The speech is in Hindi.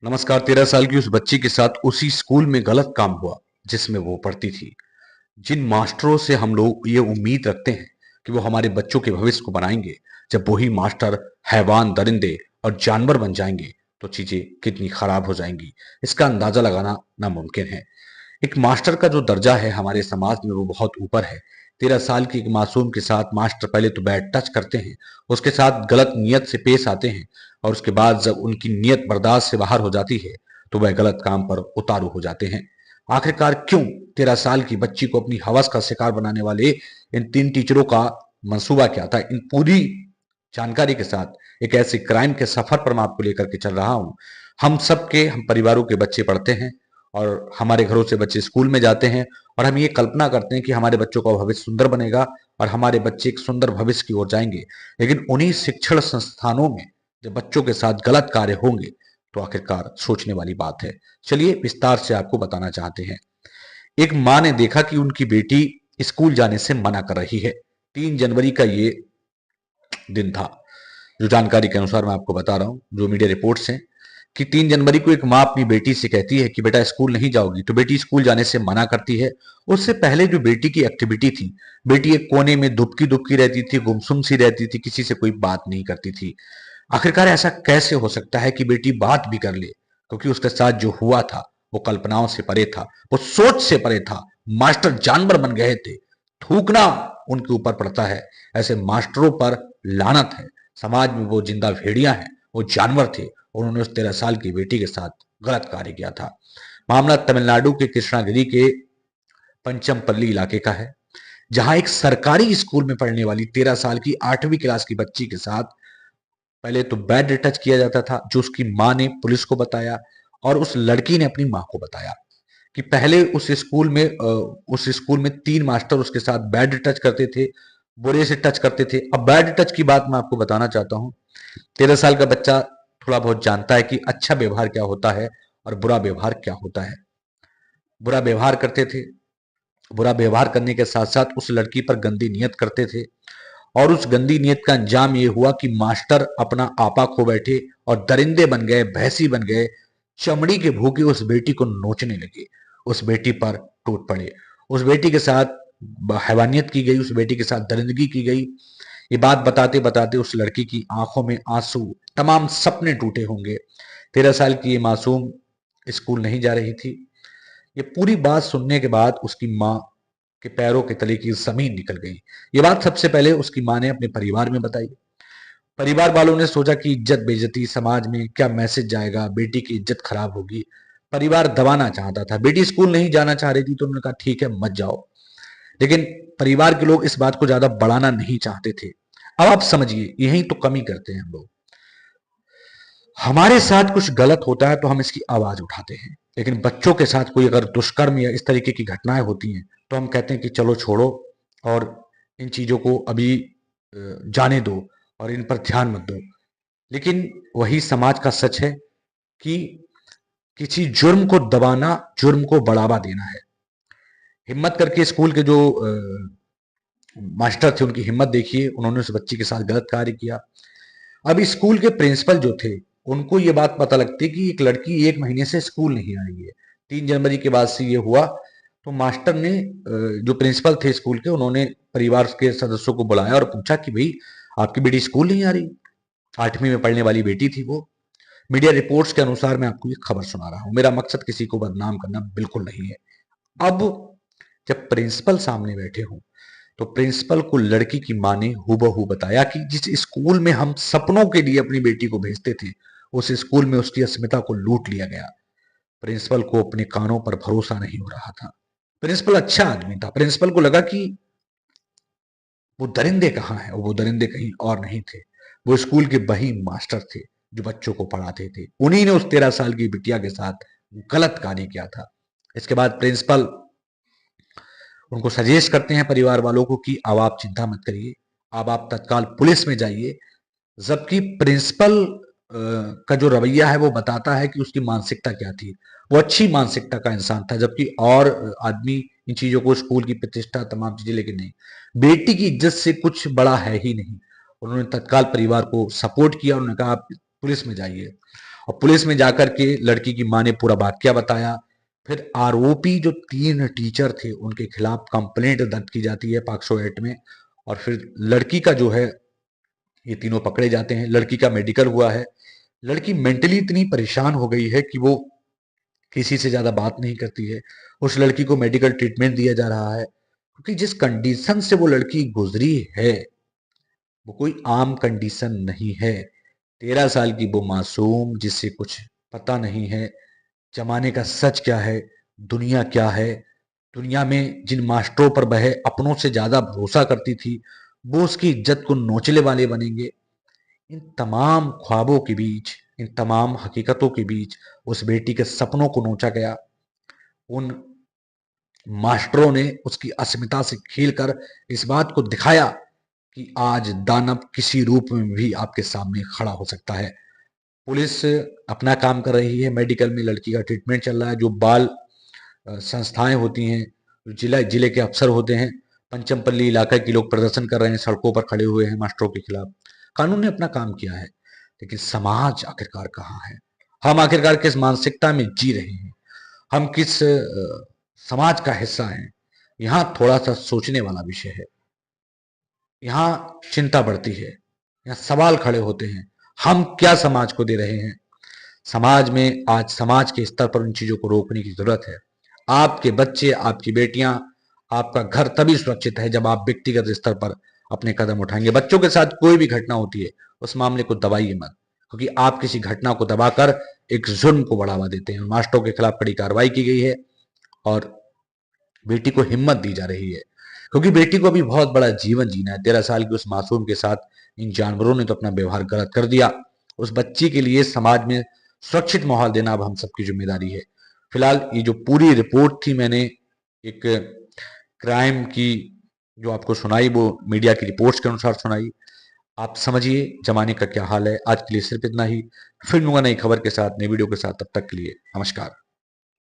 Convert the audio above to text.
नमस्कार। 13 साल की उस बच्ची के साथ उसी स्कूल में गलत काम हुआ जिसमें वो पढ़ती थी। जिन मास्टरों से हम लोग ये उम्मीद रखते हैं कि वो हमारे बच्चों के भविष्य को बनाएंगे, जब वही मास्टर हैवान, दरिंदे और जानवर बन जाएंगे तो चीजें कितनी खराब हो जाएंगी, इसका अंदाजा लगाना नामुमकिन है। एक मास्टर का जो दर्जा है हमारे समाज में वो बहुत ऊपर है। 13 साल की एक मासूम के साथ मास्टर पहले तो बैड टच करते हैं, उसके साथ गलत नियत से पेश आते हैं, और उसके बाद जब उनकी नियत बर्दाश्त से बाहर हो जाती है तो वह गलत काम पर उतारू हो जाते हैं। आखिरकार क्यों 13 साल की बच्ची को अपनी हवस का शिकार बनाने वाले इन 3 टीचरों का मंसूबा क्या था, इन पूरी जानकारी के साथ एक ऐसे क्राइम के सफर पर मैं आपको लेकर के चल रहा हूं। हम परिवारों के बच्चे पढ़ते हैं और हमारे घरों से बच्चे स्कूल में जाते हैं, और हम ये कल्पना करते हैं कि हमारे बच्चों का भविष्य सुंदर बनेगा और हमारे बच्चे एक सुंदर भविष्य की ओर जाएंगे। लेकिन उन्हीं शिक्षण संस्थानों में जब बच्चों के साथ गलत कार्य होंगे तो आखिरकार सोचने वाली बात है। चलिए विस्तार से आपको बताना चाहते हैं। एक माँ ने देखा कि उनकी बेटी स्कूल जाने से मना कर रही है। 3 जनवरी का ये दिन था। जो जानकारी के अनुसार मैं आपको बता रहा हूँ, जो मीडिया रिपोर्ट्स हैं, कि 3 जनवरी को एक माँ अपनी बेटी से कहती है कि बेटा स्कूल नहीं जाओगी, तो बेटी स्कूल जाने से मना करती है। उससे पहले जो बेटी की एक्टिविटी थी, बेटी एक कोने में दुबकी दुबकी रहती थी, गुमसुम सी रहती थी, किसी से कोई बात नहीं करती थी। आखिरकार ऐसा कैसे हो सकता है कि बेटी बात भी कर ले, क्योंकि उसके साथ जो हुआ था वो कल्पनाओं से परे था, वो सोच से परे था। मास्टर जानवर बन गए थे। थूकना उनके ऊपर पड़ता है। ऐसे मास्टरों पर लानत है। समाज में वो जिंदा भेड़िया हैं, वो जानवर थे। उन्होंने उस 13 साल की बेटी के साथ गलत कार्य किया था। मामला तमिलनाडु के कृष्णागिरी के पंचमपल्ली इलाके का है, जहां एक सरकारी स्कूल में पढ़ने वाली 13 साल की 8वीं क्लास की बच्ची के साथ पहले तो बैड टच किया जाता था, जो उसकी माँ ने पुलिस को बताया और उस लड़की ने अपनी माँ को बताया कि पहले उस स्कूल में 3 मास्टर उसके साथ बैड टच करते थे, बुरे से टच करते थे। अब बैड टच की बात मैं आपको बताना चाहता हूँ। 13 साल का बच्चा थोड़ा बहुत जानता है कि अच्छा व्यवहार क्या होता है और बुरा व्यवहार क्या होता है। बुरा व्यवहार करते थे। बुरा व्यवहार करने के साथ साथ उस लड़की पर गंदी नियत करते थे, और उस गंदी नियत का अंजाम ये हुआ कि मास्टर अपना आपा खो बैठे और दरिंदे बन गए, भैंसी बन गए। चमड़ी के भूखे उस बेटी को नोचने लगे, उस बेटी पर टूट पड़े, उस बेटी के साथ हैवानियत की गई, उस बेटी के साथ दरिंदगी की गई। ये बात बताते बताते उस लड़की की आंखों में आंसू, तमाम सपने टूटे होंगे। 13 साल की ये मासूम स्कूल नहीं जा रही थी। ये पूरी बात सुनने के बाद उसकी माँ के पैरों के तले की जमीन निकल गई। ये बात सबसे पहले उसकी माँ ने अपने परिवार में बताई। परिवार वालों ने सोचा कि इज्जत बेइज्जती, समाज में क्या मैसेज जाएगा, बेटी की इज्जत खराब होगी। परिवार दबाना चाहता था। बेटी स्कूल नहीं जाना चाह रही थी तो उन्होंने कहा ठीक है मत जाओ। लेकिन परिवार के लोग इस बात को ज्यादा बढ़ाना नहीं चाहते थे। अब आप समझिए, यही तो कमी करते हैं हम लोग। हमारे साथ कुछ गलत होता है तो हम इसकी आवाज उठाते हैं, लेकिन बच्चों के साथ कोई अगर दुष्कर्म या इस तरीके की घटनाएं होती हैं तो हम कहते हैं कि चलो छोड़ो, और इन चीजों को अभी जाने दो और इन पर ध्यान मत दो। लेकिन वही समाज का सच है कि किसी जुर्म को दबाना जुर्म को बढ़ावा देना है। हिम्मत करके स्कूल के जो मास्टर थे उनकी हिम्मत देखिए, उन्होंने उस बच्ची के साथ गलत कार्य किया। अब स्कूल के प्रिंसिपल जो थे उनको ये बात पता लगती कि एक लड़की 1 महीने से स्कूल नहीं आ रही है। 3 जनवरी के बाद से ये हुआ, तो मास्टर ने जो प्रिंसिपल थे स्कूल के, उन्होंने परिवार के सदस्यों को बुलाया और पूछा कि भाई आपकी बेटी स्कूल नहीं आ रही। 8वीं में पढ़ने वाली बेटी थी वो। मीडिया रिपोर्ट्स के अनुसार मैं आपको ये खबर सुना रहा हूं। मेरा मकसद किसी को बदनाम करना बिल्कुल नहीं है। अब जब प्रिंसिपल सामने बैठे हों तो प्रिंसिपल को लड़की की मां ने हूबहू बताया कि जिस स्कूल में हम सपनों के लिए अपनी बेटी को भेजते थे, उस स्कूल में उसकी अस्मिता को लूट लिया गया। प्रिंसिपल को अपने कानों पर भरोसा नहीं हो रहा था। प्रिंसिपल अच्छा आदमी था। प्रिंसिपल को लगा कि वो दरिंदे कहाँ हैं, और वो दरिंदे कहीं और नहीं थे। वो स्कूल के वही मास्टर थे जो बच्चों को पढ़ाते थे। उन्हीं ने उस 13 साल की बिटिया के साथ गलत कार्य किया था। इसके बाद प्रिंसिपल उनको सजेस्ट करते हैं परिवार वालों को कि अब आप चिंता मत करिए, अब आप तत्काल पुलिस में जाइए। जबकि प्रिंसिपल का जो रवैया है वो बताता है कि उसकी मानसिकता क्या थी। वो अच्छी मानसिकता का इंसान था, जबकि और आदमी इन चीजों को, स्कूल की प्रतिष्ठा, तमाम चीजें, लेकिन नहीं, बेटी की इज्जत से कुछ बड़ा है ही नहीं। उन्होंने तत्काल परिवार को सपोर्ट किया। उन्होंने कहा आप पुलिस में जाइए। और पुलिस में जाकर के लड़की की मां ने पूरा वाकया बताया। फिर आरोपी जो 3 टीचर थे उनके खिलाफ कंप्लेंट दर्ज की जाती है पॉक्सो एक्ट में। और फिर लड़की का जो है, ये तीनों पकड़े जाते हैं। लड़की का मेडिकल हुआ है। लड़की मेंटली इतनी परेशान हो गई है कि वो किसी से ज्यादा बात नहीं करती है। उस लड़की को मेडिकल ट्रीटमेंट दिया जा रहा है, क्योंकि जिस कंडीशन से वो लड़की गुजरी है वो कोई आम कंडीशन नहीं है। 13 साल की वो मासूम, जिससे कुछ पता नहीं है जमाने का सच क्या है, दुनिया क्या है, दुनिया में जिन मास्टरों पर वह अपनों से ज्यादा भरोसा करती थी वो उसकी इज्जत को नोचले वाले बनेंगे। इन तमाम ख्वाबों के बीच, इन तमाम हकीकतों के बीच उस बेटी के सपनों को नोचा गया। उन मास्टरों ने उसकी अस्मिता से खेलकर इस बात को दिखाया कि आज दानव किसी रूप में भी आपके सामने खड़ा हो सकता है। पुलिस अपना काम कर रही है, मेडिकल में लड़की का ट्रीटमेंट चल रहा है। जो बाल संस्थाएं होती हैं, जिला जिले के अफसर होते हैं, पंचमपल्ली इलाका के लोग प्रदर्शन कर रहे हैं, सड़कों पर खड़े हुए हैं मास्टरों के खिलाफ। कानून ने अपना काम किया है, लेकिन समाज आखिरकार कहाँ है? हम आखिरकार किस मानसिकता में जी रहे हैं? हम किस समाज का हिस्सा हैं? यहाँ थोड़ा सा सोचने वाला विषय है। यहाँ चिंता बढ़ती है, यहाँ सवाल खड़े होते हैं, हम क्या समाज को दे रहे हैं? समाज में आज समाज के स्तर पर उन चीजों को रोकने की जरूरत है। आपके बच्चे, आपकी बेटियां, आपका घर तभी सुरक्षित है जब आप व्यक्तिगत स्तर पर अपने कदम उठाएंगे। बच्चों के साथ कोई भी घटना होती है उस मामले को दबाइए मत, क्योंकि आप किसी घटना को दबाकर एक जुल्म को बढ़ावा देते हैं। मास्टरों के खिलाफ कड़ी कार्रवाई की गई है और बेटी को हिम्मत दी जा रही है, क्योंकि बेटी को अभी बहुत बड़ा जीवन जीना है। 13 साल की उस मासूम के साथ इन जानवरों ने तो अपना व्यवहार गलत कर दिया। उस बच्ची के लिए समाज में सुरक्षित माहौल देना अब हम सबकी जिम्मेदारी है। फिलहाल ये जो पूरी रिपोर्ट थी, मैंने एक क्राइम की जो आपको सुनाई वो मीडिया की रिपोर्ट्स के अनुसार सुनाई। आप समझिए जमाने का क्या हाल है। आज के लिए सिर्फ इतना ही। फिर मिलूंगा नई खबर के साथ, नई वीडियो के साथ। तब तक के लिए नमस्कार।